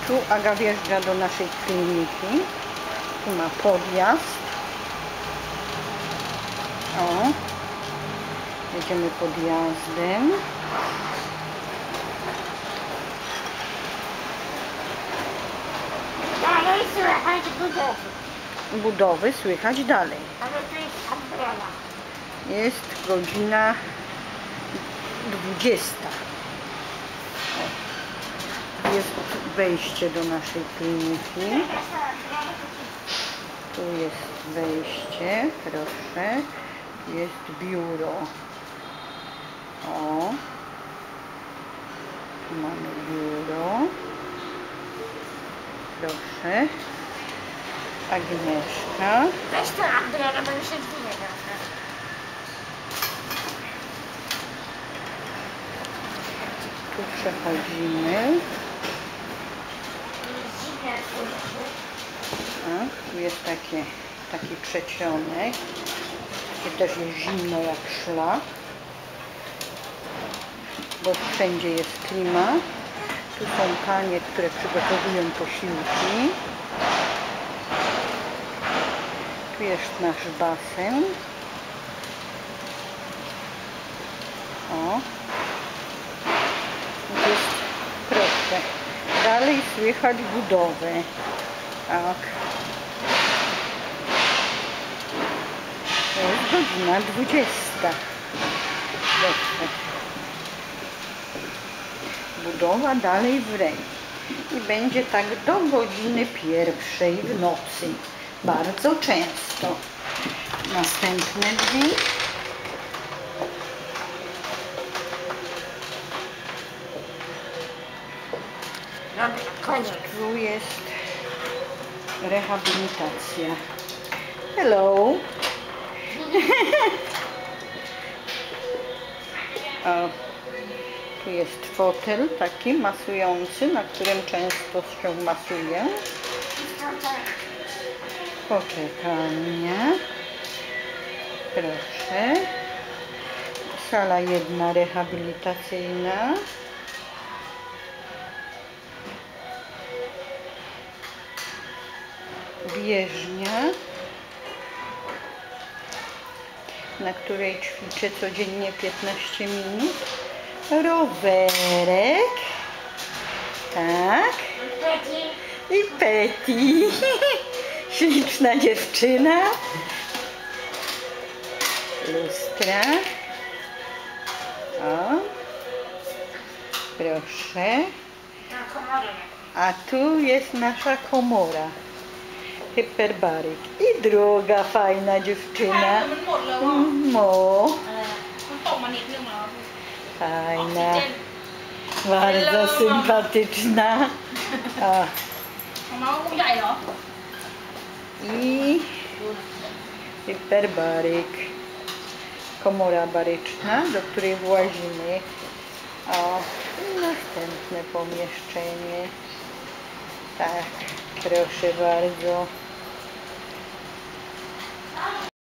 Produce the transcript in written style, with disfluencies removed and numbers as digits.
Tu Aga wjeżdża do naszej kliniki. Tu ma podjazd. O, jedziemy podjazdem. Dalej słychać budowy. Budowy słychać dalej. Ale to jest umbrella. Jest godzina 20. Jest wejście do naszej kliniki. Tu jest wejście, proszę. Jest biuro. O. Tu mamy biuro. Proszę. Agnieszka. Weź tę umbrellę, bo mi się zwinie trochę. Tu przechodzimy. A, tu jest taki przedsionek. Tu też jest zimno jak szlak. Bo wszędzie jest klima. Tu są panie, które przygotowują posiłki. Tu jest nasz basen. O. Jest, proszę. Dalej słychać budowę. Tak. To jest godzina 20. Proszę. Budowa dalej wre. I będzie tak do godziny 1 w nocy. Bardzo często. Następne drzwi. Dobra, koniec. Tu jest rehabilitacja. Hello. O, tu jest fotel taki masujący, na którym często się masuje. Poczekalnia. Proszę. Sala jedna rehabilitacyjna. Bieżnia, na której ćwiczę codziennie 15 minut. Rowerek. Tak. I Peti. Śliczna dziewczyna. Lustra. O. Proszę. A tu jest nasza komora. Hyperbaryk. I druga fajna dziewczyna. Mo. Fajna. Bardzo sympatyczna. O. I hyperbaryk. Komora baryczna, do której włazimy. O. I następne pomieszczenie. Tak, proszę bardzo.